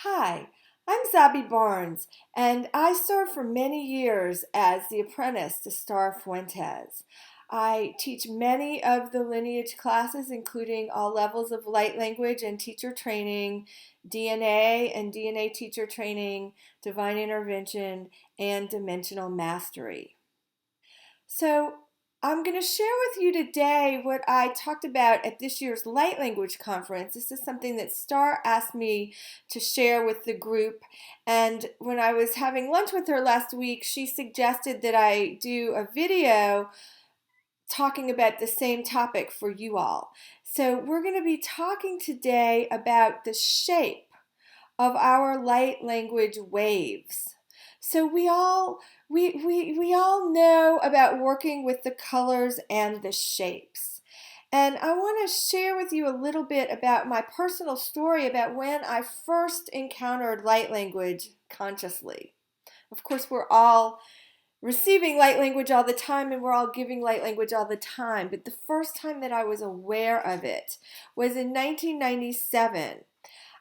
Hi, I'm Zabi Barnes, and I served for many years as the apprentice to Star Fuentes. I teach many of the lineage classes, including all levels of light language and teacher training, DNA and DNA teacher training, divine intervention, and dimensional mastery. So, I'm going to share with you today what I talked about at this year's Light Language Conference. This is something that Star asked me to share with the group. And when I was having lunch with her last week, she suggested that I do a video talking about the same topic for you all. So, we're going to be talking today about the shape of our light language waves. So we all know about working with the colors and the shapes. And I want to share with you a little bit about my personal story about when I first encountered light language consciously. Of course, we're all receiving light language all the time and we're all giving light language all the time. But the first time that I was aware of it was in 1997.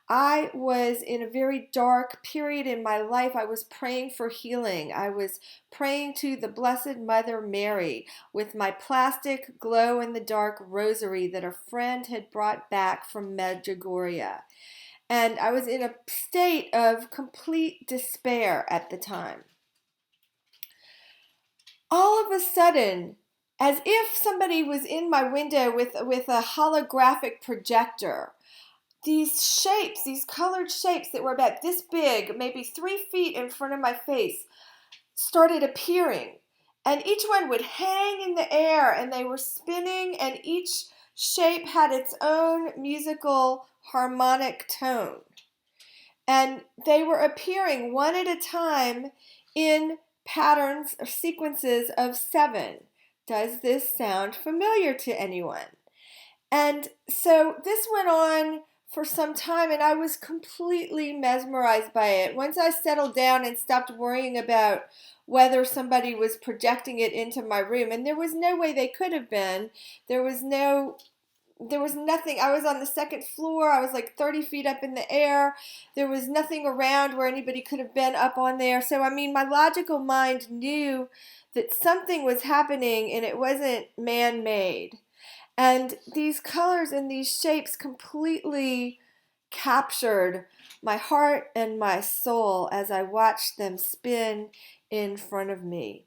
I was in a very dark period in my life. I was praying for healing. I was praying to the Blessed Mother Mary with my plastic glow in the dark rosary that a friend had brought back from Medjugorje. And I was in a state of complete despair at the time. All of a sudden, as if somebody was in my window with a holographic projector, these shapes, these colored shapes that were about this big, maybe 3 feet in front of my face, started appearing. And each one would hang in the air and they were spinning, and each shape had its own musical harmonic tone. And they were appearing one at a time in patterns or sequences of 7. Does this sound familiar to anyone? And so this went on for some time, and I was completely mesmerized by it. Once I settled down and stopped worrying about whether somebody was projecting it into my room, and there was no way they could have been. There was nothing. I was on the second floor. I was like 30 feet up in the air. There was nothing around where anybody could have been up on there. So, I mean, my logical mind knew that something was happening and it wasn't man-made. And these colors and these shapes completely captured my heart and my soul as I watched them spin in front of me.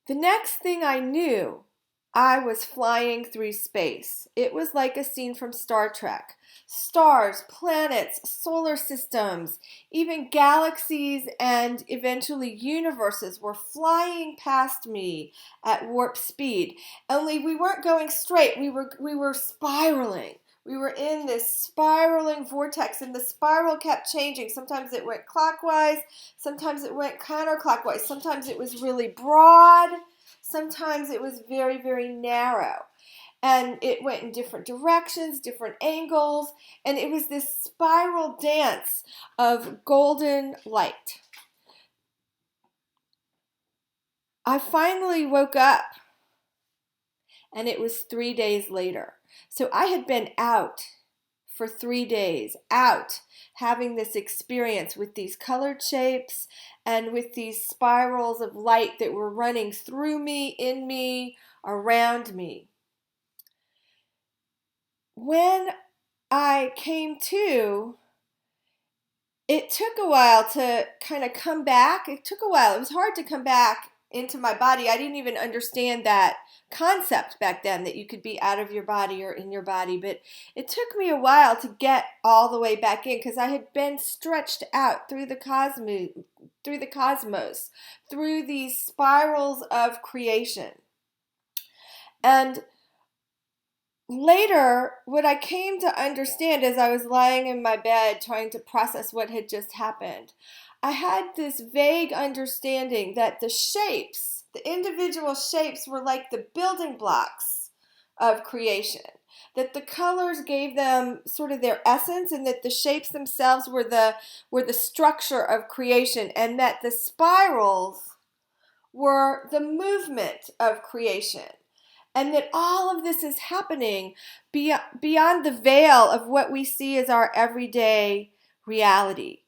The next thing I knew, I was flying through space. It was like a scene from Star Trek. Stars, planets, solar systems, even galaxies and eventually universes were flying past me at warp speed. Only we weren't going straight. We were spiraling. We were in this spiraling vortex, and the spiral kept changing. Sometimes it went clockwise, sometimes it went counterclockwise, sometimes it was really broad, sometimes it was very, very narrow. And it went in different directions, different angles, and it was this spiral dance of golden light. I finally woke up, and it was 3 days later. So I had been out for 3 days, out having this experience with these colored shapes and with these spirals of light that were running through me, in me, around me. When I came to, it took a while to kind of come back. It took a while. It was hard to come back into my body. I didn't even understand that concept back then, that you could be out of your body or in your body. But it took me a while to get all the way back in, because I had been stretched out through the cosmos, through these spirals of creation. And later, what I came to understand as I was lying in my bed trying to process what had just happened, I had this vague understanding that the shapes, the individual shapes, were like the building blocks of creation. That the colors gave them sort of their essence, and that the shapes themselves were the structure of creation, and that the spirals were the movement of creation. And that all of this is happening beyond the veil of what we see as our everyday reality.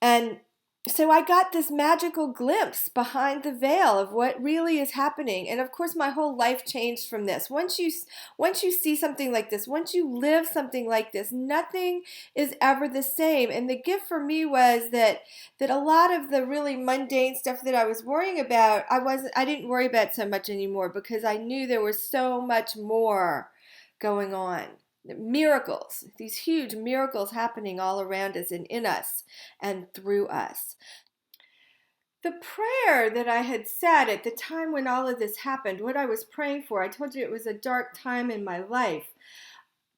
And so I got this magical glimpse behind the veil of what really is happening. And of course, my whole life changed from this. Once you see something like this, once you live something like this, nothing is ever the same. And the gift for me was that a lot of the really mundane stuff that I was worrying about, I didn't worry about so much anymore because I knew there was so much more going on. Miracles, these huge miracles happening all around us and in us and through us. The prayer that I had said at the time when all of this happened, what I was praying for, I told you it was a dark time in my life.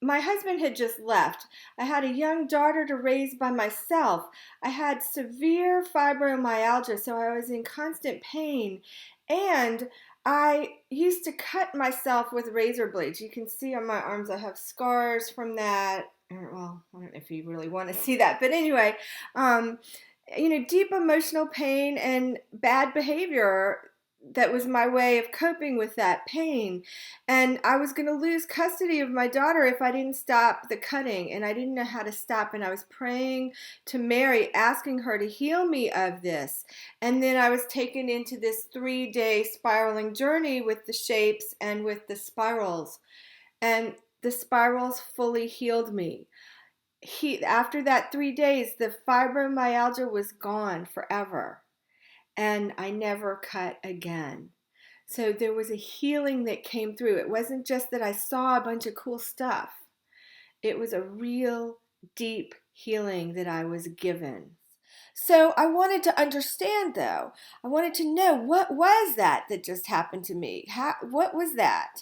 My husband had just left. I had a young daughter to raise by myself. I had severe fibromyalgia, so I was in constant pain. And I used to cut myself with razor blades. You can see on my arms I have scars from that. Well, I don't know if you really want to see that. But anyway, um, deep emotional pain and bad behavior that was my way of coping with that pain. And I was going to lose custody of my daughter if I didn't stop the cutting, and I didn't know how to stop. And I was praying to Mary, asking her to heal me of this. And then I was taken into this 3-day spiraling journey with the shapes and with the spirals. And the spirals fully healed me. After that 3 days, the fibromyalgia was gone forever, and I never cut again. So there was a healing that came through. It wasn't just that I saw a bunch of cool stuff. It was a real deep healing that I was given. So I wanted to understand, though. I wanted to know, what was that just happened to me? What was that?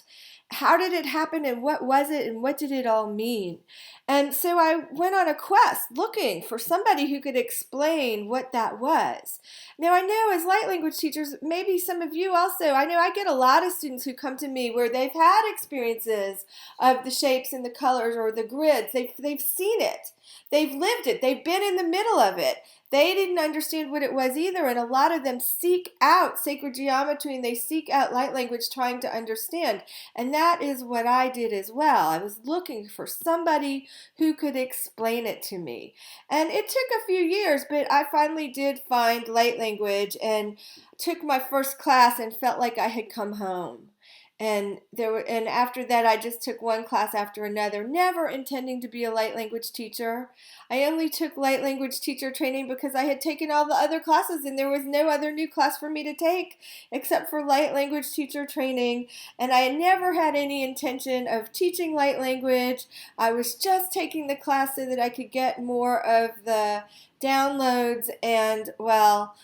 How did it happen, and what was it, and what did it all mean? And so I went on a quest looking for somebody who could explain what that was. Now I know as light language teachers, maybe some of you also, I know I get a lot of students who come to me where they've had experiences of the shapes and the colors or the grids. They've seen it. They've lived it. They've been in the middle of it. They didn't understand what it was either, and a lot of them seek out sacred geometry and they seek out light language trying to understand. And that is what I did as well. I was looking for somebody who could explain it to me. And it took a few years, but I finally did find light language and took my first class and felt like I had come home. And after that I just took one class after another, never intending to be a light language teacher. I only took light language teacher training because I had taken all the other classes and there was no other new class for me to take except for light language teacher training. And I never had any intention of teaching light language. I was just taking the class so that I could get more of the downloads. And well,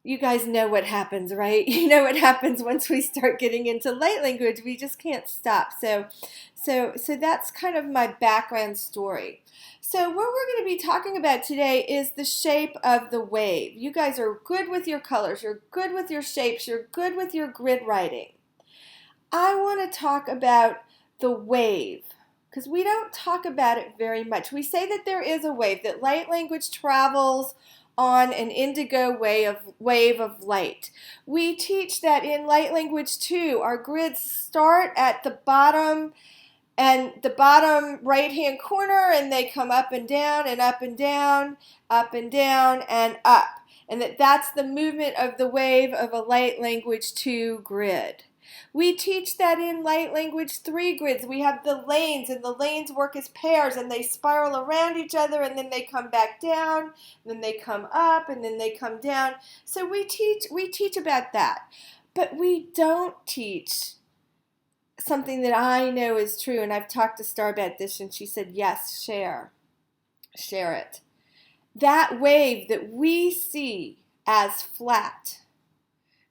you guys know what happens, right? You know what happens once we start getting into light language. We just can't stop. So that's kind of my background story. So what we're going to be talking about today is the shape of the wave. You guys are good with your colors. You're good with your shapes. You're good with your grid writing. I want to talk about the wave, because we don't talk about it very much. We say that there is a wave, that light language travels on an indigo wave of light. We teach that in light language too. Our grids start at the bottom and the bottom right hand corner, and they come up and down and up and down, up and down and up. And that's the movement of the wave of a light language 2 grid. We teach that in light language 3 grids. We have the lanes, and the lanes work as pairs, and they spiral around each other, and then they come back down, and then they come up, and then they come down. So we teach about that. But we don't teach something that I know is true, and I've talked to Star about this, and she said, yes, share it. That wave that we see as flat,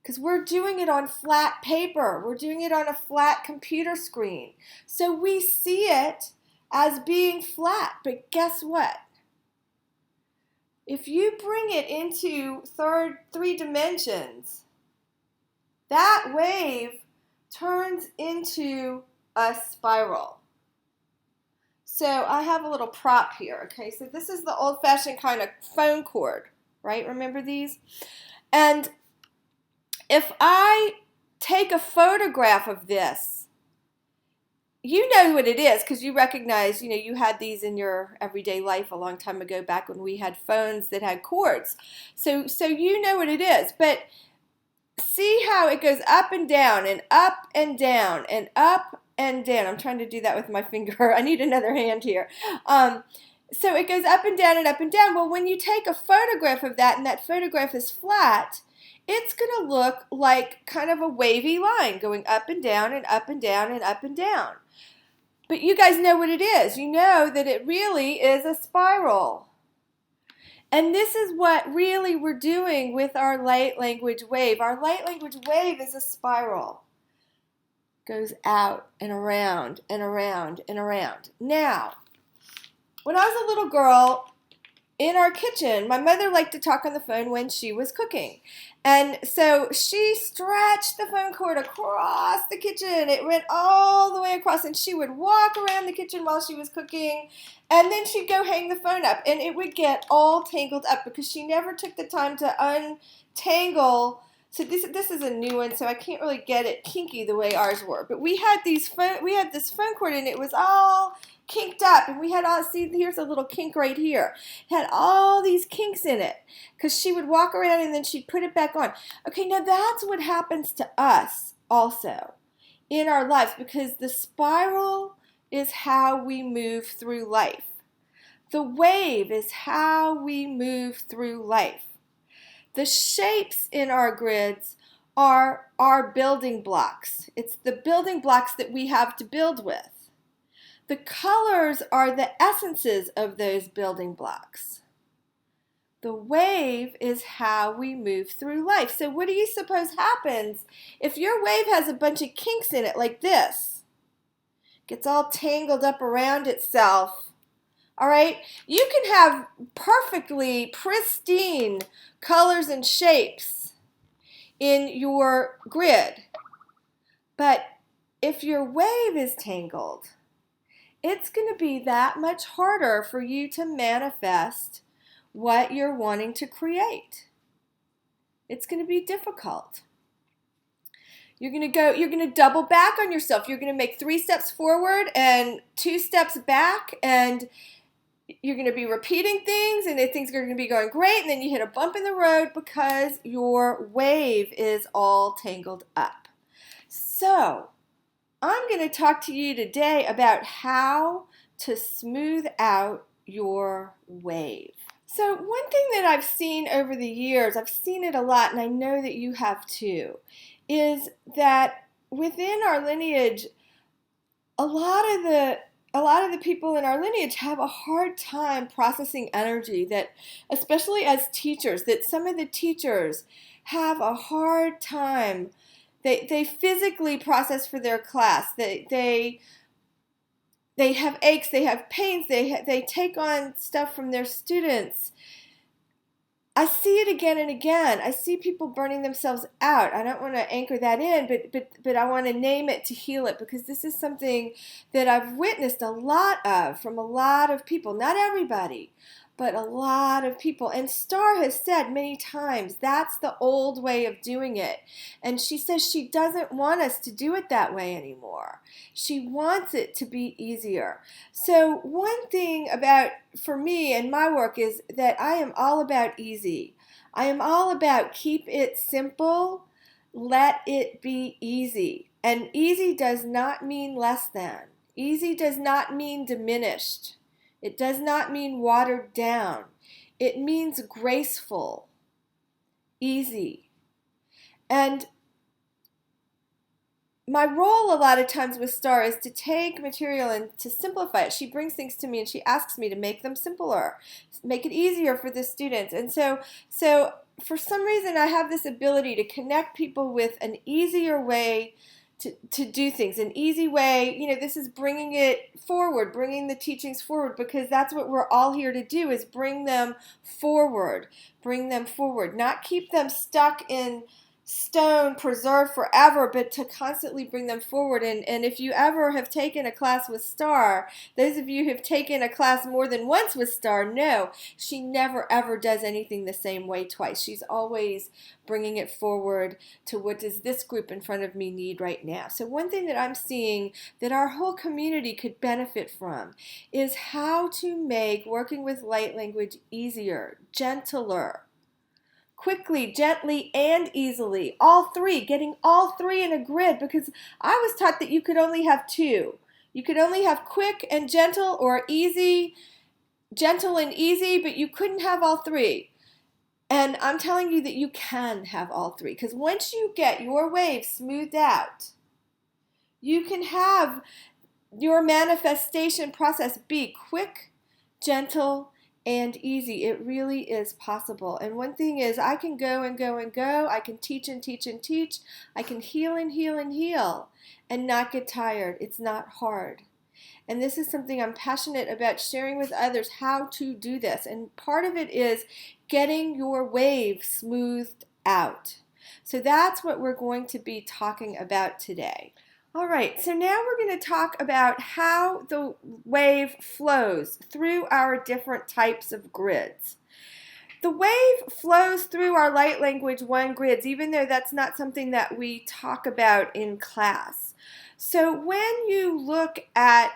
because we're doing it on flat paper. We're doing it on a flat computer screen. So we see it as being flat. But guess what? If you bring it into 3 dimensions, that wave turns into a spiral. So I have a little prop here. Okay, so this is the old-fashioned kind of phone cord, right? Remember these? And if I take a photograph of this, you know what it is because you recognize, you had these in your everyday life a long time ago, back when we had phones that had cords. So you know what it is. But see how it goes up and down and up and down and up and down. I'm trying to do that with my finger. I need another hand here. So it goes up and down and up and down. Well, when you take a photograph of that and that photograph is flat, it's going to look like kind of a wavy line going up and down and up and down and up and down. But you guys know what it is. You know that it really is a spiral. And this is what really we're doing with our light language wave. Our light language wave is a spiral. Goes out and around and around and around. Now, when I was a little girl, in our kitchen, my mother liked to talk on the phone when she was cooking. And so she stretched the phone cord across the kitchen. It went all the way across, and she would walk around the kitchen while she was cooking, and then she'd go hang the phone up, and it would get all tangled up because she never took the time to untangle. So this is a new one, so I can't really get it kinky the way ours were. But we had this phone cord, and it was all kinked up, and we had here's a little kink right here. It had all these kinks in it because she would walk around and then she'd put it back on. Okay, now that's what happens to us also in our lives, because the spiral is how we move through life. The wave is how we move through life. The shapes in our grids are our building blocks. It's the building blocks that we have to build with. The colors are the essences of those building blocks. The wave is how we move through life. So what do you suppose happens if your wave has a bunch of kinks in it like this? Gets all tangled up around itself. All right? You can have perfectly pristine colors and shapes in your grid. But if your wave is tangled, it's going to be that much harder for you to manifest what you're wanting to create. It's going to be difficult. You're going to double back on yourself. You're going to make 3 steps forward and 2 steps back, and you're going to be repeating things, and things are going to be going great, and then you hit a bump in the road because your wave is all tangled up. So, I'm going to talk to you today about how to smooth out your wave. So one thing that I've seen over the years, I've seen it a lot, and I know that you have too, is that within our lineage, a lot of the people in our lineage have a hard time processing energy, that especially as teachers, that some of the teachers have a hard time. They physically process for their class. They have aches, they have pains, they take on stuff from their students. I see it again and again. I see people burning themselves out. I don't want to anchor that in, but I want to name it to heal it, because this is something that I've witnessed a lot of from a lot of people. Not everybody, but a lot of people. And Star has said many times that's the old way of doing it. And she says she doesn't want us to do it that way anymore. She wants it to be easier. So one thing for me and my work is that I am all about easy. I am all about keep it simple, let it be easy. And easy does not mean less than. Easy does not mean diminished. It does not mean watered down. It means graceful, easy. And my role a lot of times with Star is to take material and to simplify it. She brings things to me and she asks me to make them simpler, make it easier for the students. And so for some reason I have this ability to connect people with an easier way to do things, an easy way. This is bringing it forward, bringing the teachings forward, because that's what we're all here to do, is bring them forward, not keep them stuck in stone preserved forever, but to constantly bring them forward. And if you ever have taken a class with Star, those of you who have taken a class more than once with Star know she never ever does anything the same way twice. She's always bringing it forward to what does this group in front of me need right now. So one thing that I'm seeing that our whole community could benefit from is how to make working with light language easier, gentler, quickly, gently, and easily. All three, getting all three in a grid, because I was taught that you could only have two. You could only have quick and gentle, or easy, gentle and easy, but you couldn't have all three. And I'm telling you that you can have all three, because once you get your wave smoothed out, you can have your manifestation process be quick, gentle, and easy. It really is possible. And one thing is, I can go and go and go. I can teach and teach and teach. I can heal and heal and heal and not get tired. It's not hard. And this is something I'm passionate about sharing with others, how to do this. And part of it is getting your wave smoothed out. So that's what we're going to be talking about today. All right, so now we're going to talk about how the wave flows through our different types of grids. The wave flows through our Light Language 1 grids, even though that's not something that we talk about in class. So when you look at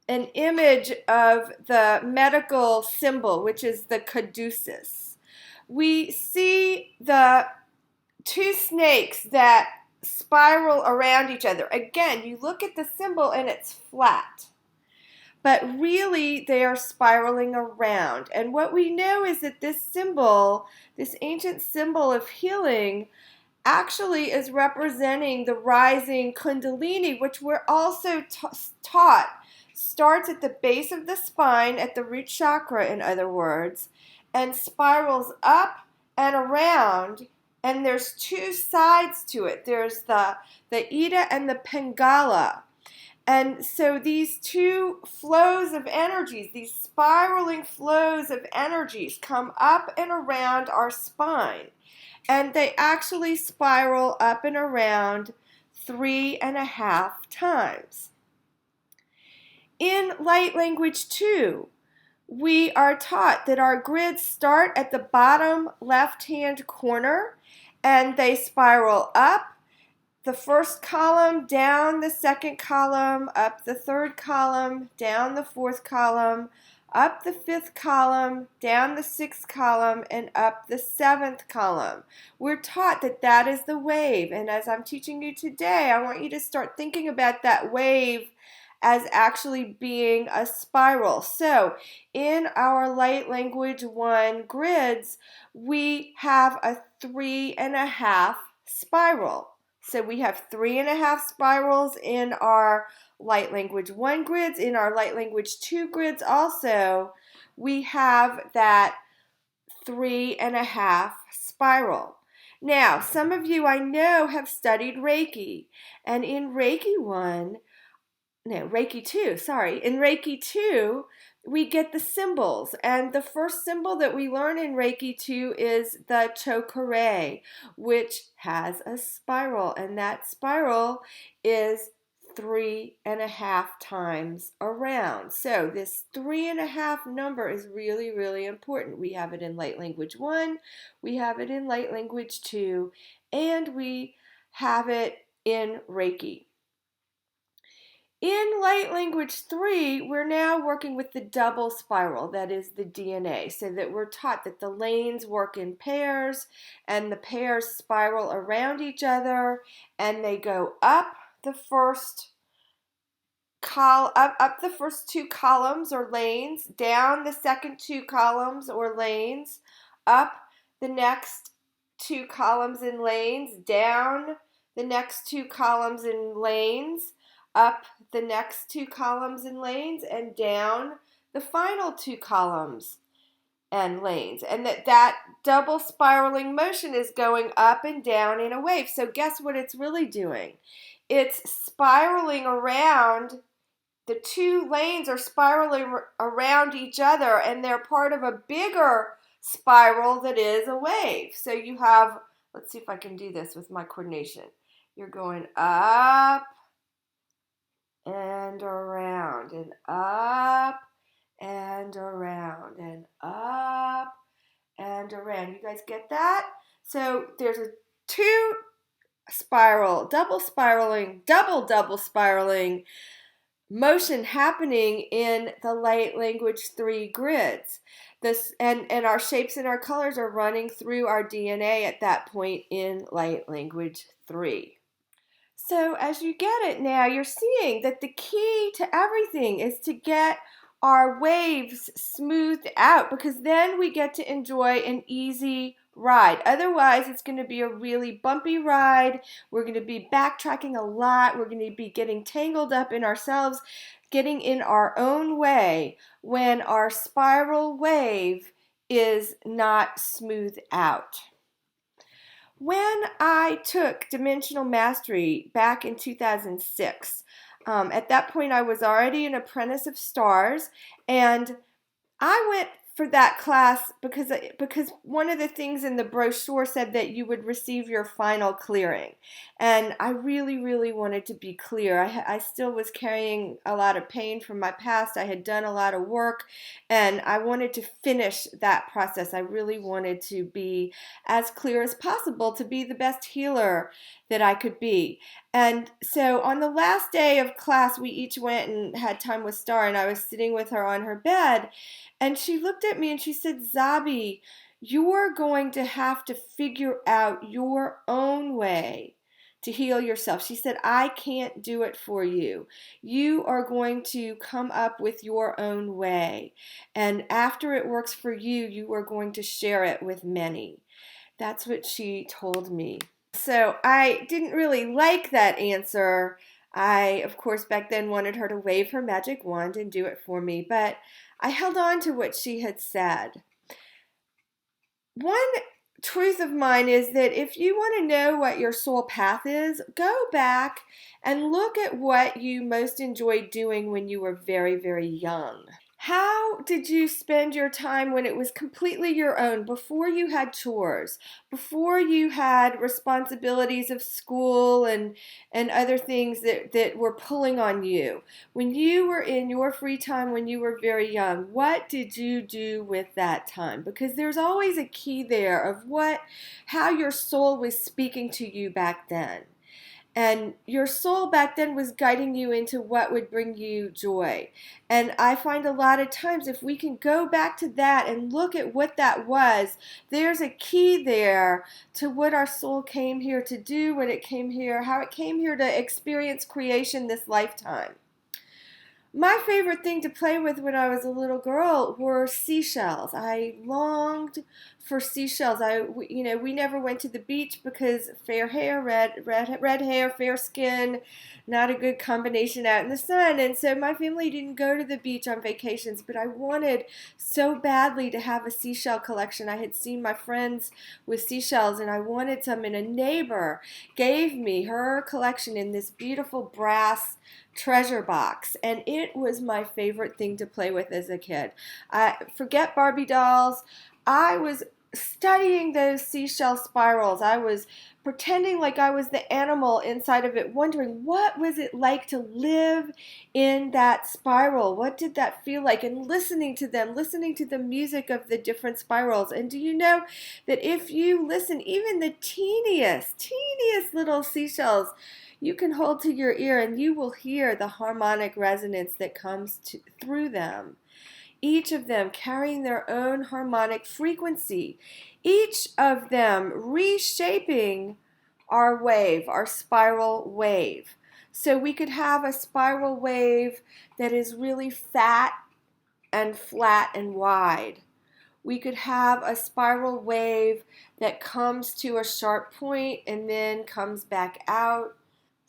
an image of the medical symbol, which is the caduceus, we see the two snakes that spiral around each other. Again, you look at the symbol and it's flat, but really they are spiraling around. And what we know is that this symbol, this ancient symbol of healing, actually is representing the rising Kundalini, which we're also taught starts at the base of the spine, at the root chakra, in other words, and spirals up and around. And there's two sides to it. There's the Ida and the Pingala. And so these two flows of energies, these spiraling flows of energies, come up and around our spine. And they actually spiral up and around 3.5 times. In Light Language 2, we are taught that our grids start at the bottom left-hand corner and they spiral up the first column, down the second column, up the third column, down the fourth column, up the fifth column, down the sixth column, and up the seventh column. We're taught that that is the wave, and as I'm teaching you today, I want you to start thinking about that wave as actually being a spiral. So in our Light Language 1 grids, we have a 3.5 spiral. So we have 3.5 spirals in our Light Language 1 grids. In our Light Language 2 grids also, we have that 3.5 spiral. Now, some of you I know have studied Reiki, and in Reiki 2, sorry. In Reiki 2, we get the symbols. And the first symbol that we learn in Reiki 2 is the Chokure, which has a spiral. And that spiral is 3.5 times around. So this 3.5 number is really, really important. We have it in Light Language 1, we have it in Light Language 2, and we have it in Reiki. In Light Language 3, we're now working with the double spiral, that is the DNA, so that we're taught that the lanes work in pairs, and the pairs spiral around each other, and they go up the first up the first two columns or lanes, down the second two columns or lanes, up the next two columns and lanes, down the next two columns and lanes, up the next two columns and lanes, and down the final two columns and lanes. And that double spiraling motion is going up and down in a wave. So guess what it's really doing? It's spiraling around. The two lanes are spiraling around each other, and they're part of a bigger spiral that is a wave. So you have Let's see if I can do this with my coordination. You're going up and around and up and around and up and around. You guys get that? So there's a two spiral, double spiraling, double spiraling motion happening in the light language 3 grids. This and our shapes and our colors are running through our DNA at that point in light language 3. So as you get it now, you're seeing that the key to everything is to get our waves smoothed out, because then we get to enjoy an easy ride. Otherwise, it's going to be a really bumpy ride. We're going to be backtracking a lot. We're going to be getting tangled up in ourselves, getting in our own way when our spiral wave is not smoothed out. When I took Dimensional Mastery back in 2006, at that point I was already an apprentice of stars, and I went for that class because one of the things in the brochure said that you would receive your final clearing, and I really wanted to be clear. I still was carrying a lot of pain from my past. I had done a lot of work, and I wanted to finish that process. I really wanted to be as clear as possible, to be the best healer that I could be. And so on the last day of class, we each went and had time with Star, and I was sitting with her on her bed, and she looked at me and she said, "Zabi, you're going to have to figure out your own way to heal yourself." She said, "I can't do it for you. You are going to come up with your own way. And after it works for you, you are going to share it with many." That's what she told me. So I didn't really like that answer. I, of course, back then wanted her to wave her magic wand and do it for me, but I held on to what she had said. One truth of mine is that if you want to know what your soul path is, go back and look at what you most enjoyed doing when you were very young. How did you spend your time when it was completely your own, before you had chores, before you had responsibilities of school and other things that were pulling on you? When you were in your free time when you were very young, what did you do with that time? Because there's always a key there of how your soul was speaking to you back then. And your soul back then was guiding you into what would bring you joy. And I find a lot of times if we can go back to that and look at what that was, there's a key there to what our soul came here to do, what it came here, how it came here to experience creation this lifetime. My favorite thing to play with when I was a little girl were seashells. I longed for seashells. We never went to the beach because fair hair, red hair, fair skin, not a good combination out in the sun. And so my family didn't go to the beach on vacations, but I wanted so badly to have a seashell collection. I had seen my friends with seashells and I wanted some, and a neighbor gave me her collection in this beautiful brass treasure box, and it was my favorite thing to play with as a kid. Forget Barbie dolls. I was studying those seashell spirals. I was pretending like I was the animal inside of it, wondering what was it like to live in that spiral. What did that feel like? And listening to them, listening to the music of the different spirals. And do you know that if you listen, even the teeniest little seashells, you can hold to your ear and you will hear the harmonic resonance that comes through them. Each of them carrying their own harmonic frequency. Each of them reshaping our wave, our spiral wave. So we could have a spiral wave that is really fat and flat and wide. We could have a spiral wave that comes to a sharp point and then comes back out.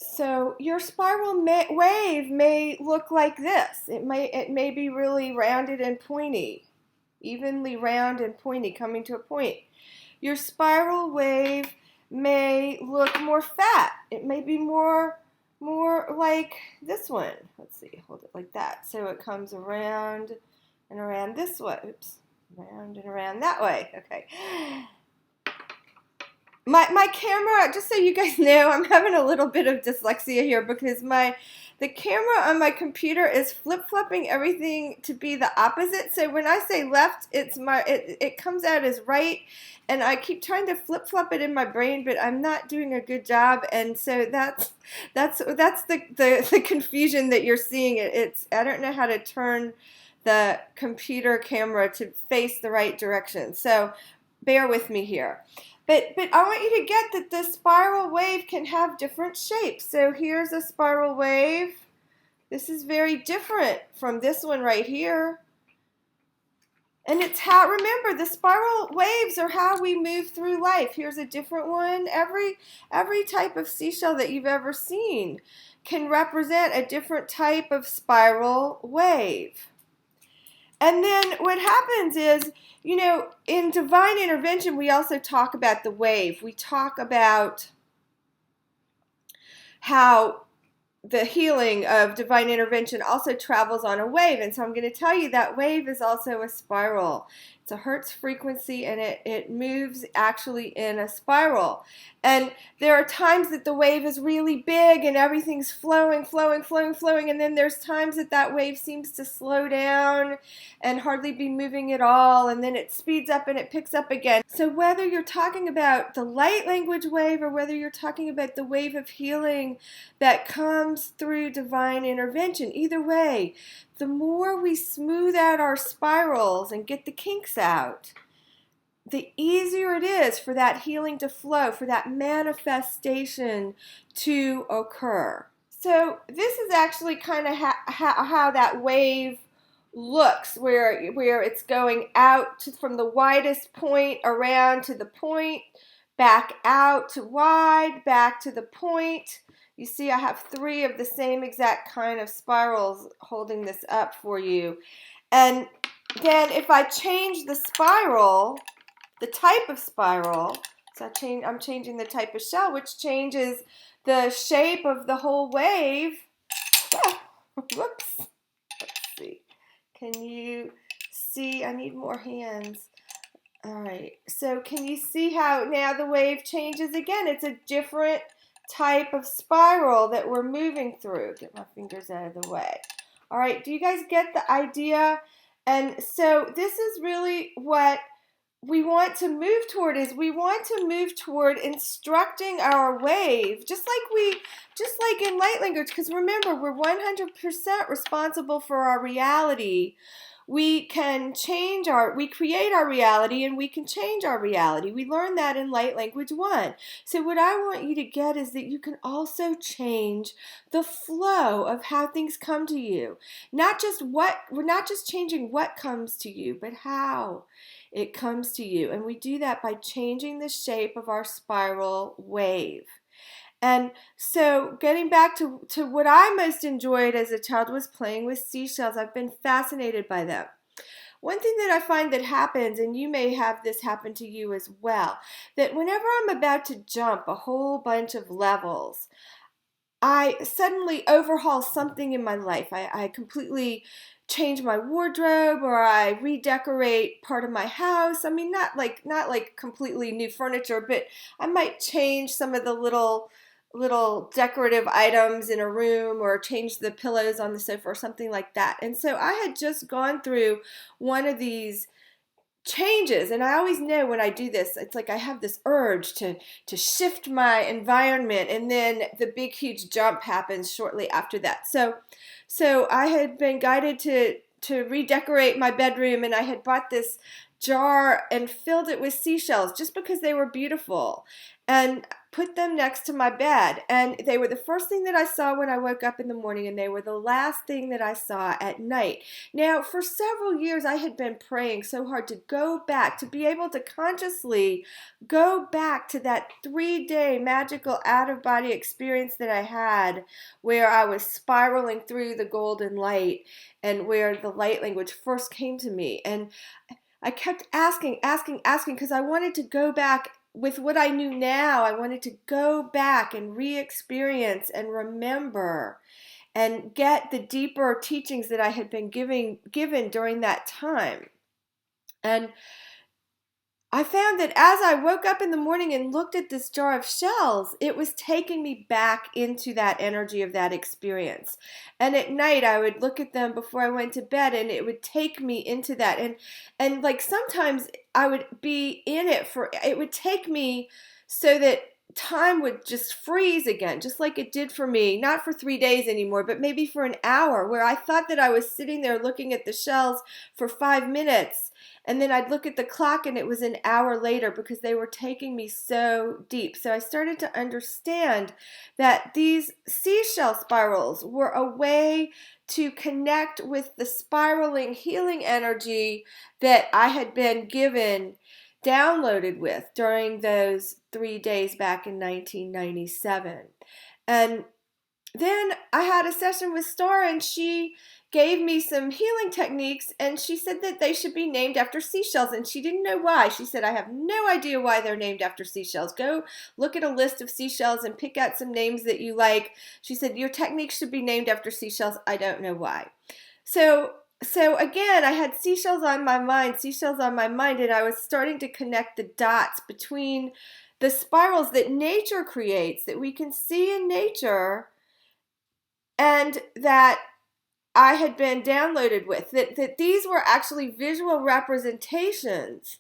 So your spiral wave may look like this. It may be really rounded and pointy, evenly round and pointy, coming to a point. Your spiral wave may look more fat. It may be more like this one. Let's see, hold it like that. So it comes around and around this way. Oops, around and around that way. Okay. my camera, just so you guys know, I'm having a little bit of dyslexia here because the camera on my computer is flip-flopping everything to be the opposite. So when I say left, it comes out as right, and I keep trying to flip-flop it in my brain, but I'm not doing a good job, and so that's the confusion that you're seeing. It's I don't know how to turn the computer camera to face the right direction. So bear with me here. But I want you to get that the spiral wave can have different shapes. So here's a spiral wave. This is very different from this one right here. And it's how, remember, the spiral waves are how we move through life. Here's a different one. Every type of seashell that you've ever seen can represent a different type of spiral wave. And then what happens is, in divine intervention, we also talk about the wave. We talk about how the healing of divine intervention also travels on a wave. And so I'm going to tell you that wave is also a spiral. It's a Hertz frequency, and it moves actually in a spiral. And there are times that the wave is really big and everything's flowing, and then there's times that wave seems to slow down and hardly be moving at all, and then it speeds up and it picks up again. So whether you're talking about the light language wave or whether you're talking about the wave of healing that comes through divine intervention, either way, the more we smooth out our spirals and get the kinks out, the easier it is for that healing to flow, for that manifestation to occur. So this is actually kind of how that wave looks, where it's going out from the widest point around to the point, back out to wide, back to the point. You see I have 3 of the same exact kind of spirals holding this up for you. And then if I change the spiral, the type of spiral, so I'm changing the type of shell, which changes the shape of the whole wave. Oh, whoops. Let's see. Can you see? I need more hands. All right. So can you see how now the wave changes again? It's a different type of spiral that we're moving through. Get my fingers out of the way. All right. Do you guys get the idea? And so this is really what we want to move toward, is we want to move toward instructing our wave, just like in light language, because remember, we're 100% responsible for our reality. We create our reality, and we can change our reality. We learned that in Light Language 1. So what I want you to get is that you can also change the flow of how things come to you. We're not just changing what comes to you, but how it comes to you. And we do that by changing the shape of our spiral wave. And so getting back to what I most enjoyed as a child was playing with seashells. I've been fascinated by them. One thing that I find that happens, and you may have this happen to you as well, that whenever I'm about to jump a whole bunch of levels, I suddenly overhaul something in my life. I completely change my wardrobe, or I redecorate part of my house. I mean, not like completely new furniture, but I might change some of the little decorative items in a room, or change the pillows on the sofa or something like that. And so I had just gone through one of these changes, and I always know when I do this, it's like I have this urge to shift my environment, and then the big huge jump happens shortly after that. So I had been guided to redecorate my bedroom, and I had bought this jar and filled it with seashells just because they were beautiful, and put them next to my bed. And they were the first thing that I saw when I woke up in the morning, and they were the last thing that I saw at night. Now, for several years, I had been praying so hard to go back, to be able to consciously go back to that 3-day magical out-of-body experience that I had, where I was spiraling through the golden light, and where the light language first came to me. And I kept asking, because I wanted to go back with what I knew now. I wanted to go back and re-experience and remember and get the deeper teachings that I had been given during that time. And I found that as I woke up in the morning and looked at this jar of shells, it was taking me back into that energy of that experience. And at night, I would look at them before I went to bed, and it would take me into that. And like sometimes I would be in it for, it would take me so that time would just freeze again, just like it did for me, not for 3 days anymore, but maybe for an hour, where I thought that I was sitting there looking at the shells for 5 minutes. And then I'd look at the clock and it was an hour later because they were taking me so deep. So I started to understand that these seashell spirals were a way to connect with the spiraling healing energy that I had been given, downloaded with during those 3 days back in 1997. And then I had a session with Star, and she gave me some healing techniques, and she said that they should be named after seashells, and she didn't know why. She said, I have no idea why they're named after seashells. Go look at a list of seashells and pick out some names that you like. She said, your techniques should be named after seashells. I don't know why. So again, I had seashells on my mind, and I was starting to connect the dots between the spirals that nature creates, that we can see in nature, and that I had been downloaded with, that these were actually visual representations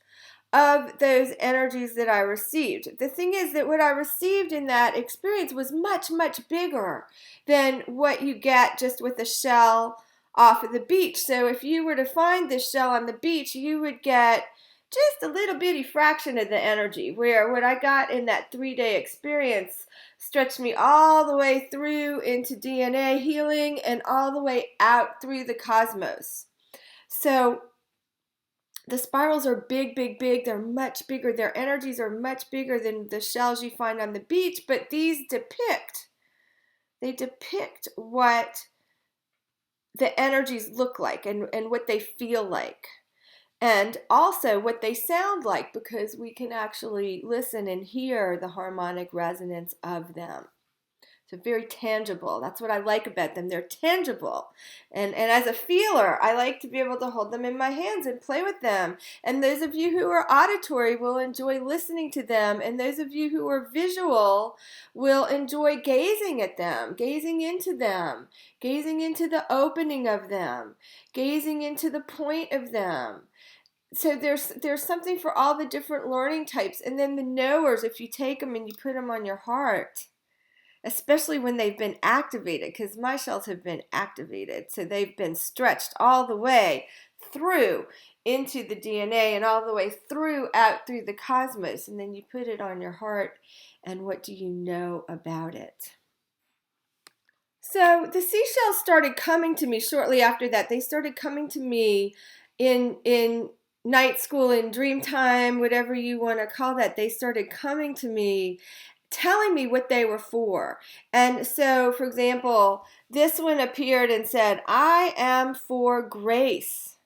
of those energies that I received. The thing is that what I received in that experience was much, much bigger than what you get just with a shell off of the beach. So if you were to find this shell on the beach, you would get just a little bitty fraction of the energy, where what I got in that 3-day experience stretched me all the way through into DNA healing and all the way out through the cosmos. So the spirals are big, big, big. They're much bigger. Their energies are much bigger than the shells you find on the beach, but these depict what the energies look like and what they feel like. And also what they sound like, because we can actually listen and hear the harmonic resonance of them. So very tangible. That's what I like about them. They're tangible. And as a feeler, I like to be able to hold them in my hands and play with them. And those of you who are auditory will enjoy listening to them. And those of you who are visual will enjoy gazing at them, gazing into them, gazing into the opening of them, gazing into the point of them. So there's something for all the different learning types. And then the knowers, if you take them and you put them on your heart, especially when they've been activated, because my shells have been activated. So they've been stretched all the way through into the DNA and all the way through out through the cosmos. And then you put it on your heart, and what do you know about it? So the seashells started coming to me shortly after that. They started coming to me in night school, in dream time, whatever you want to call that. They started coming to me, telling me what they were for. And so, for example, this one appeared and said, I am for grace.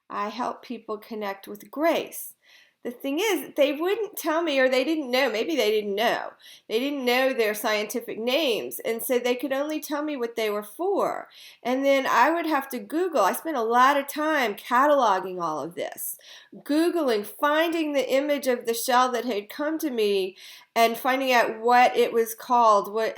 I help people connect with grace. The thing is, they wouldn't tell me, or they didn't know. Maybe they didn't know. They didn't know their scientific names, and so they could only tell me what they were for. And then I would have to Google. I spent a lot of time cataloging all of this, Googling, finding the image of the shell that had come to me, and finding out what it was called, what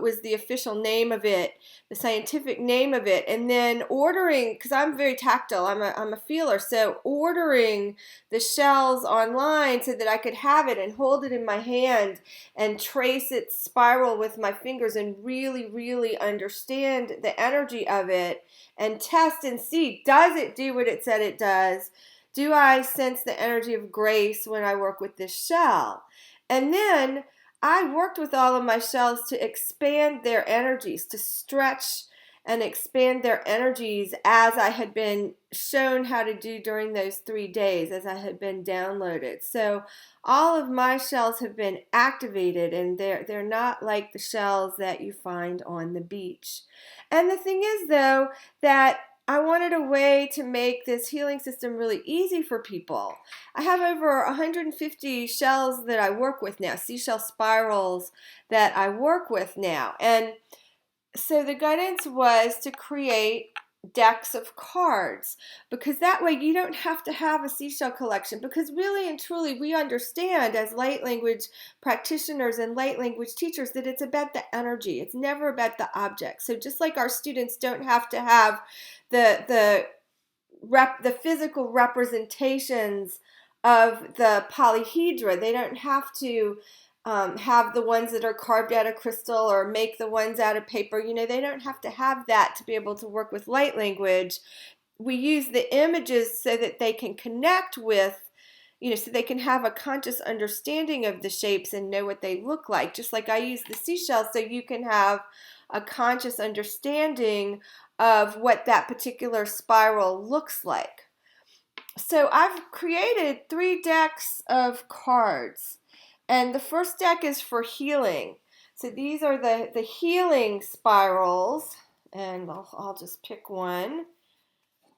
was the official name of it, the scientific name of it, and then ordering, because I'm very tactile, I'm a feeler, so ordering the shells online so that I could have it and hold it in my hand and trace its spiral with my fingers and really, really understand the energy of it and test and see, does it do what it said it does? Do I sense the energy of grace when I work with this shell? And then I worked with all of my shells to expand their energies, to stretch and expand their energies as I had been shown how to do during those 3 days, as I had been downloaded. So all of my shells have been activated, and they're not like the shells that you find on the beach. And the thing is, though, that I wanted a way to make this healing system really easy for people. I have over 150 shells that I work with now, seashell spirals that I work with now. And so the guidance was to create decks of cards, because that way you don't have to have a seashell collection, because really and truly we understand as light language practitioners and light language teachers that it's about the energy. It's never about the object. So just like our students don't have to have the physical representations of the polyhedra, they don't have to have the ones that are carved out of crystal or make the ones out of paper. You know, they don't have to have that to be able to work with light language. We use the images so that they can connect with, you know, so they can have a conscious understanding of the shapes and know what they look like. Just like I use the seashell so you can have a conscious understanding of what that particular spiral looks like. So I've created 3 decks of cards. And the first deck is for healing. So these are the healing spirals. And I'll just pick one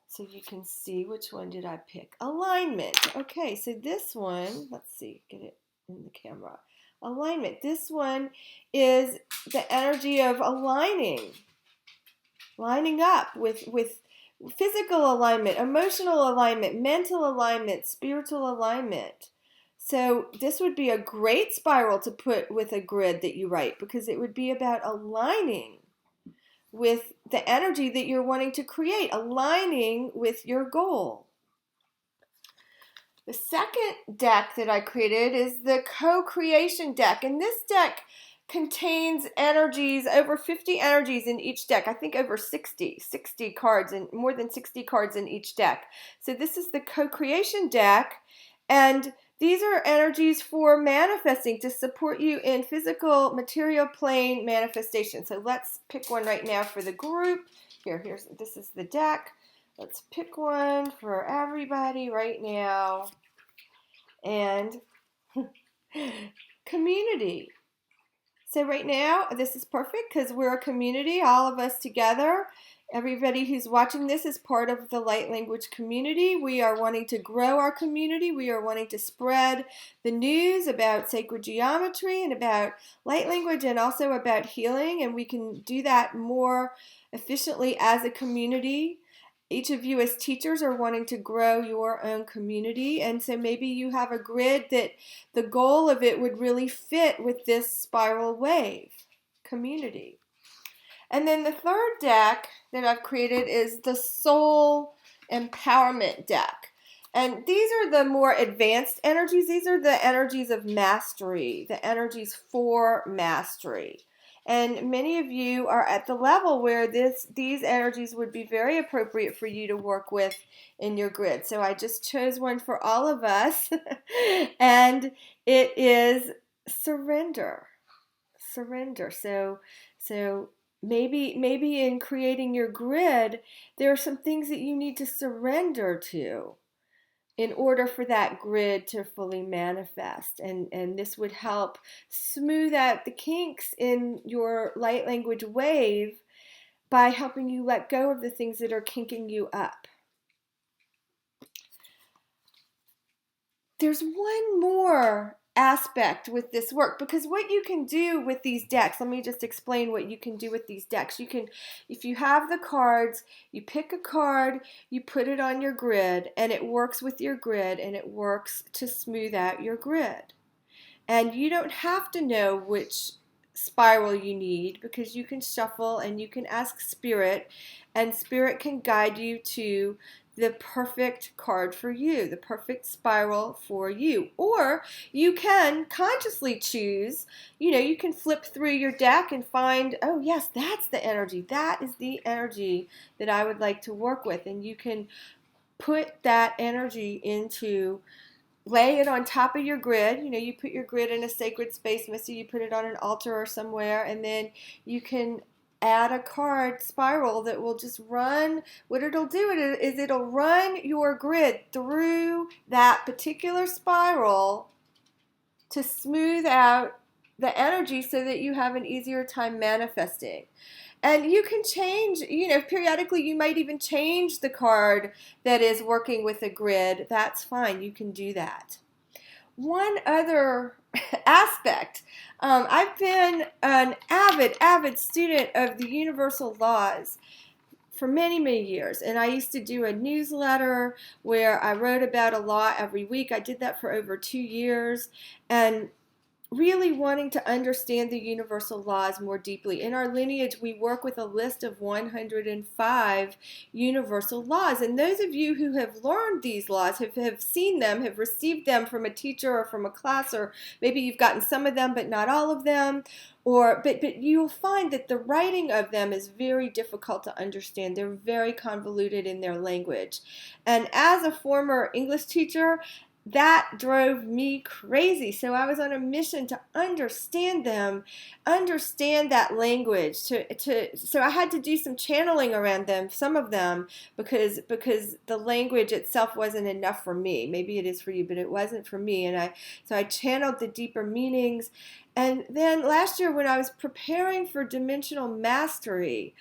so you can see which one did I pick. Alignment. Okay, so this one, let's see, get it in the camera. Alignment. This one is the energy of aligning. Lining up with physical alignment, emotional alignment, mental alignment, spiritual alignment. So this would be a great spiral to put with a grid that you write, because it would be about aligning with the energy that you're wanting to create, aligning with your goal. The second deck that I created is the co-creation deck, and this deck contains energies, over 50 energies in each deck. I think over 60 cards, and more than 60 cards in each deck. So this is the co-creation deck, and these are energies for manifesting, to support you in physical material plane manifestation. So let's pick one right now for the group. This is the deck. Let's pick one for everybody right now. And community. So right now, this is perfect because we're a community, all of us together. Everybody who's watching this is part of the light language community. We are wanting to grow our community. We are wanting to spread the news about sacred geometry and about light language, and also about healing. And we can do that more efficiently as a community. Each of you as teachers are wanting to grow your own community, and so maybe you have a grid that the goal of it would really fit with this spiral wave community. And then the third deck that I've created is the Soul Empowerment deck. And these are the more advanced energies. These are the energies of mastery, the energies for mastery. And many of you are at the level where these energies would be very appropriate for you to work with in your grid. So I just chose one for all of us, and it is surrender. Surrender. So maybe in creating your grid, there are some things that you need to surrender to in order for that grid to fully manifest. And this would help smooth out the kinks in your light language wave by helping you let go of the things that are kinking you up. There's one more aspect with this work, because what you can do with these decks, let me just explain what you can do with these decks. You can, if you have the cards, you pick a card, you put it on your grid, and it works with your grid, and it works to smooth out your grid. And you don't have to know which spiral you need, because you can shuffle and you can ask Spirit, and Spirit can guide you to the perfect card for you, the perfect spiral for you. Or you can consciously choose, you can flip through your deck and find, oh yes, that's the energy. That is the energy that I would like to work with. And you can put that energy lay it on top of your grid. You put your grid in a sacred space, Missy, you put it on an altar or somewhere, and then you can add a card spiral that will just run. What it'll do is it'll run your grid through that particular spiral to smooth out the energy so that you have an easier time manifesting. And you can change, periodically you might even change the card that is working with a grid. That's fine. You can do that. One other aspect, I've been an avid student of the universal laws for many, many years. And I used to do a newsletter where I wrote about a law every week. I did that for over 2 years. And really wanting to understand the universal laws more deeply. In our lineage, we work with a list of 105 universal laws. And those of you who have learned these laws, have seen them, have received them from a teacher or from a class, or maybe you've gotten some of them but not all of them, but you'll find that the writing of them is very difficult to understand. They're very convoluted in their language. And as a former English teacher, that drove me crazy. So I was on a mission to understand them, understand that language. So I had to do some channeling around them, some of them, because the language itself wasn't enough for me. Maybe it is for you, but it wasn't for me. And I channeled the deeper meanings. And then last year, when I was preparing for Dimensional Mastery,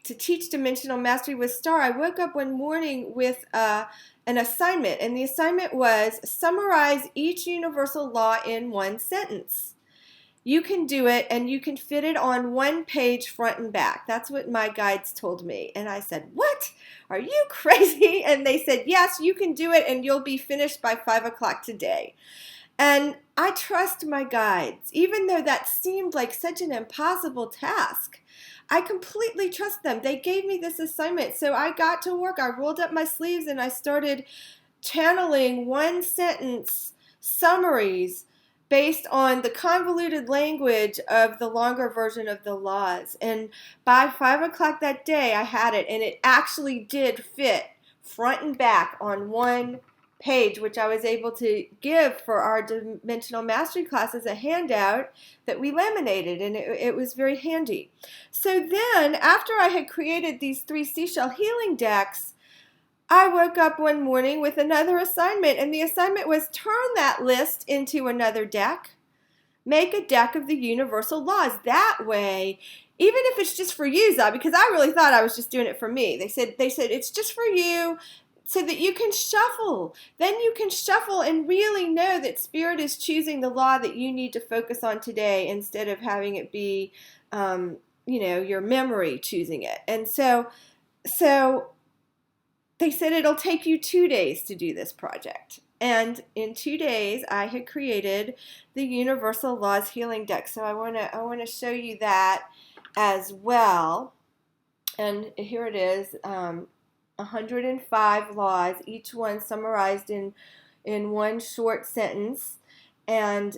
to teach Dimensional Mastery with Star, I woke up one morning with an assignment, and the assignment was summarize each universal law in one sentence. You can do it, and you can fit it on one page front and back. That's what my guides told me. And I said, what? Are you crazy? And they said, yes, you can do it, and you'll be finished by 5 o'clock today. And I trust my guides, even though that seemed like such an impossible task. I completely trust them. They gave me this assignment, so I got to work. I rolled up my sleeves and I started channeling one sentence summaries based on the convoluted language of the longer version of the laws. And by 5 o'clock that day, I had it, and it actually did fit front and back on one page, which I was able to give for our Dimensional Mastery class as a handout that we laminated, and it was very handy. So then, after I had created these 3 seashell healing decks, I woke up one morning with another assignment, and the assignment was turn that list into another deck. Make a deck of the universal laws. That way, even if it's just for you, Zah, because I really thought I was just doing it for me. They said it's just for you, so that you can shuffle. Then you can shuffle and really know that Spirit is choosing the law that you need to focus on today, instead of having it be, your memory choosing it. And so they said it'll take you 2 days to do this project. And in 2 days, I had created the Universal Laws Healing Deck. So I want to show you that as well. And here it is. 105 laws, each one summarized in one short sentence. And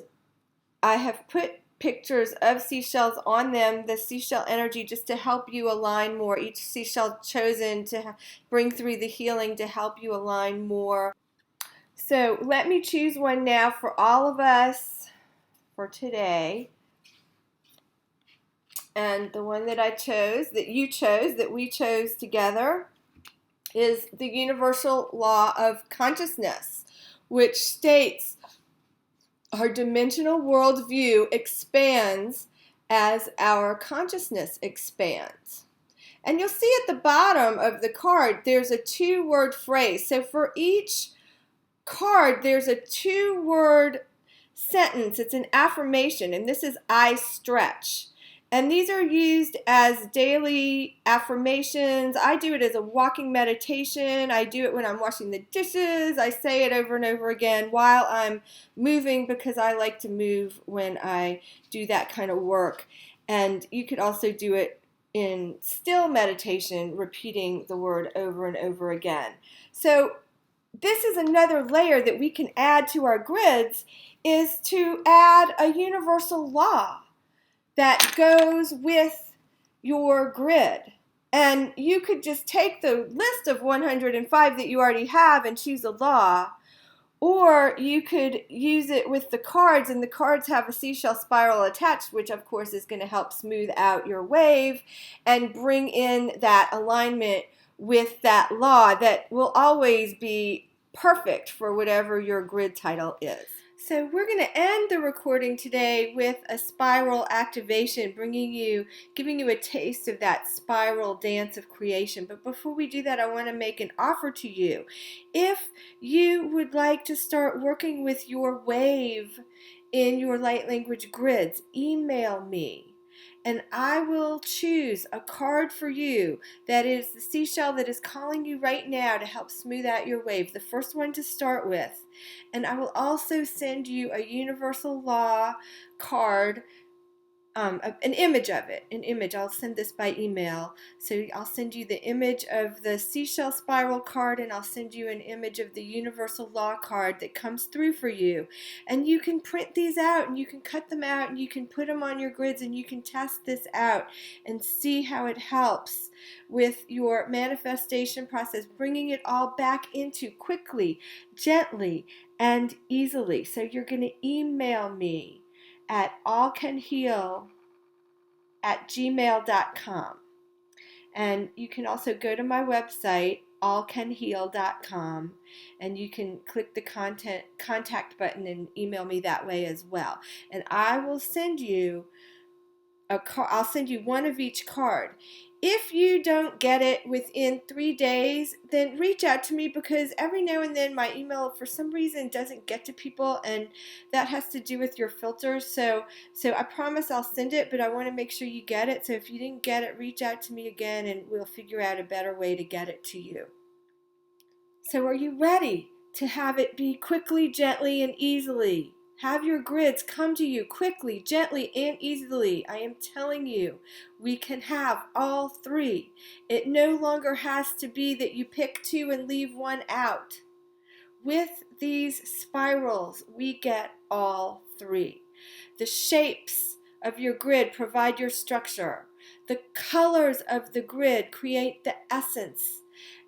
I have put pictures of seashells on them, the seashell energy, just to help you align more. Each seashell chosen to bring through the healing to help you align more. So let me choose one now for all of us for today. And the one that I chose, that you chose, that we chose together, is the universal law of consciousness, which states our dimensional worldview expands as our consciousness expands. And you'll see at the bottom of the card, there's a 2-word phrase. So for each card, there's a 2-word sentence. It's an affirmation, and this is I stretch. And these are used as daily affirmations. I do it as a walking meditation. I do it when I'm washing the dishes. I say it over and over again while I'm moving, because I like to move when I do that kind of work. And you could also do it in still meditation, repeating the word over and over again. So this is another layer that we can add to our grids, is to add a universal law that goes with your grid. And you could just take the list of 105 that you already have and choose a law, or you could use it with the cards, and the cards have a seashell spiral attached, which of course is going to help smooth out your wave and bring in that alignment with that law that will always be perfect for whatever your grid title is. So we're going to end the recording today with a spiral activation, giving you a taste of that spiral dance of creation. But before we do that, I want to make an offer to you. If you would like to start working with your wave in your light language grids, email me and I will choose a card for you that is the seashell that is calling you right now to help smooth out your wave, the first one to start with. And I will also send you a universal law card, an image of it, an image. I'll send this by email. So I'll send you the image of the seashell spiral card, and I'll send you an image of the universal law card that comes through for you. And you can print these out, and you can cut them out, and you can put them on your grids, and you can test this out and see how it helps with your manifestation process, bringing it all back into quickly, gently, and easily. So you're going to email me at allcanheal@gmail.com. And you can also go to my website, allcanheal.com, and you can click the contact button and email me that way as well. And I will send you I'll send you one of each card. If you don't get it within 3 days, then reach out to me, because every now and then my email for some reason doesn't get to people, and that has to do with your filters. So I promise I'll send it, but I want to make sure you get it. So if you didn't get it, reach out to me again and we'll figure out a better way to get it to you. So are you ready to have it be quickly, gently, and easily? Have your grids come to you quickly, gently, and easily. I am telling you, we can have all three. It no longer has to be that you pick two and leave one out. With these spirals, we get all three. The shapes of your grid provide your structure. The colors of the grid create the essence.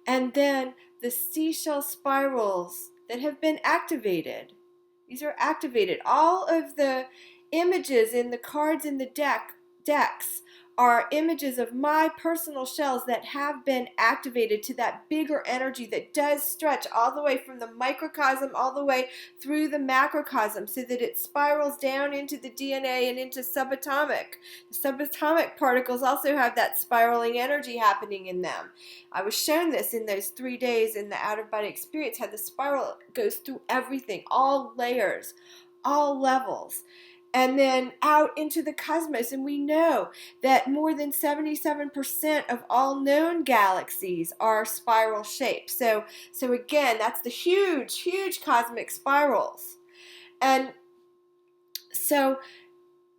And then the seashell spirals that have been activated. These are activated. All of the images in the cards in the decks are images of my personal shells that have been activated to that bigger energy that does stretch all the way from the microcosm all the way through the macrocosm, so that it spirals down into the DNA and into subatomic. The subatomic particles also have that spiraling energy happening in them. I was shown this in those 3 days in the out-of-body experience, how the spiral goes through everything, all layers, all levels, and then out into the cosmos. And we know that more than 77% of all known galaxies are spiral shaped. So again, that's the huge, huge cosmic spirals. And so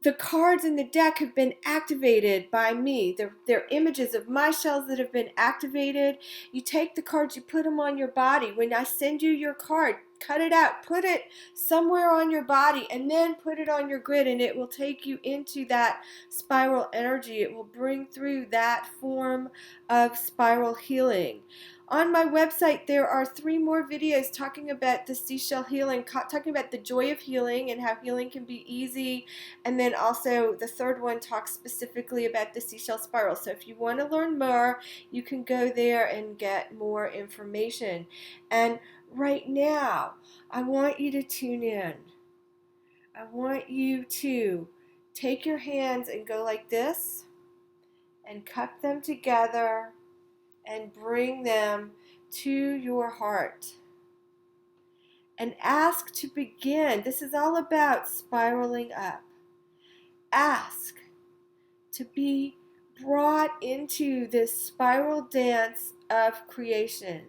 the cards in the deck have been activated by me. They're images of my shells that have been activated. You take the cards, you put them on your body. When I send you your card, cut it out, put it somewhere on your body, and then put it on your grid, and it will take you into that spiral energy. It will bring through that form of spiral healing. On my website, there are 3 more videos talking about the seashell healing, talking about the joy of healing and how healing can be easy. And then also the third one talks specifically about the seashell spiral. So if you want to learn more, you can go there and get more information. And right now, I want you to tune in. I want you to take your hands and go like this and cup them together and bring them to your heart. And ask to begin. This is all about spiraling up. Ask to be brought into this spiral dance of creation.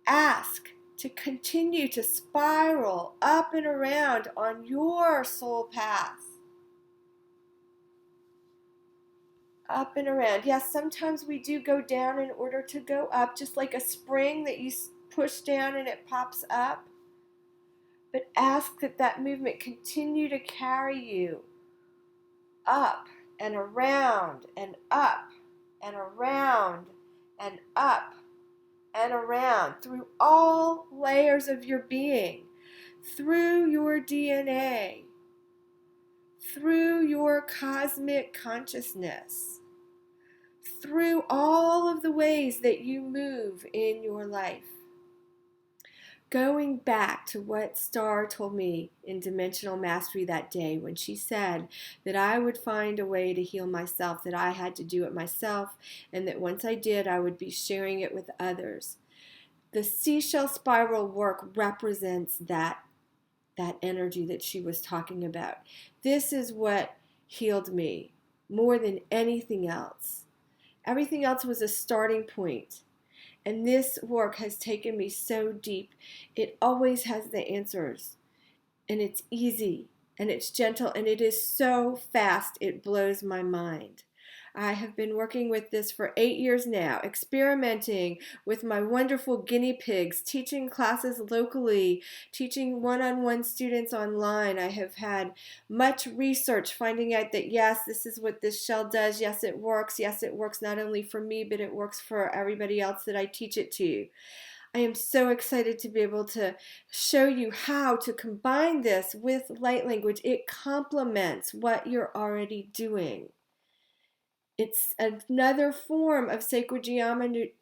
Ask to continue to spiral up and around on your soul path. Up and around. Yes, sometimes we do go down in order to go up, just like a spring that you push down and it pops up. But ask that that movement continue to carry you up and around and up and around and up and around through all layers of your being, through your DNA, through your cosmic consciousness, through all of the ways that you move in your life. Going back to what Star told me in Dimensional Mastery that day when she said that I would find a way to heal myself, that I had to do it myself, and that once I did, I would be sharing it with others. The seashell spiral work represents that energy that she was talking about. This is what healed me more than anything else. Everything else was a starting point. And this work has taken me so deep. It always has the answers. And it's easy. And it's gentle. And it is so fast. It blows my mind. I have been working with this for 8 years now, experimenting with my wonderful guinea pigs, teaching classes locally, teaching one-on-one students online. I have had much research finding out that yes, this is what this shell does. Yes, it works. Yes, it works not only for me, but it works for everybody else that I teach it to. I am so excited to be able to show you how to combine this with light language. It complements what you're already doing. It's another form of sacred geometry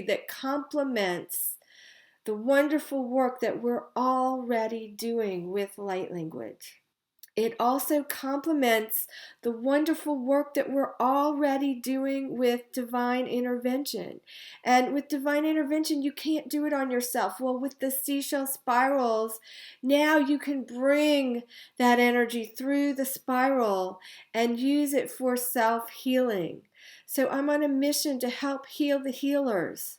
that complements the wonderful work that we're already doing with light language. It also complements the wonderful work that we're already doing with divine intervention. And with divine intervention, you can't do it on yourself. Well, with the seashell spirals, now you can bring that energy through the spiral and use it for self-healing. So I'm on a mission to help heal the healers.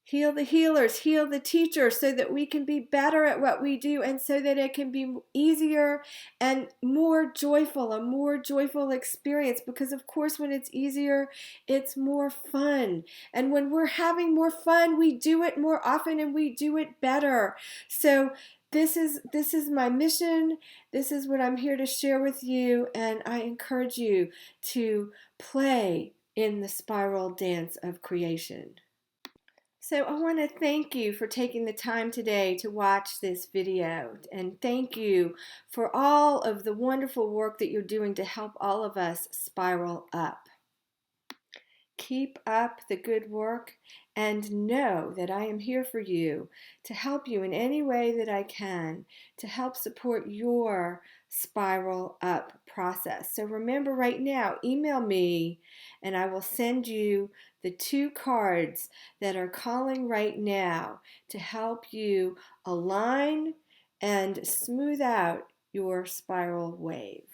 Heal the healers, heal the teachers so that we can be better at what we do and so that it can be easier and more joyful, a more joyful experience. Because of course when it's easier, it's more fun. And when we're having more fun, we do it more often and we do it better. So this is my mission. This is what I'm here to share with you. And I encourage you to play in the spiral dance of creation. So I want to thank you for taking the time today to watch this video, and thank you for all of the wonderful work that you're doing to help all of us spiral up. Keep up the good work and know that I am here for you to help you in any way that I can to help support your spiral up process. So remember right now, email me and I will send you the 2 cards that are calling right now to help you align and smooth out your spiral wave.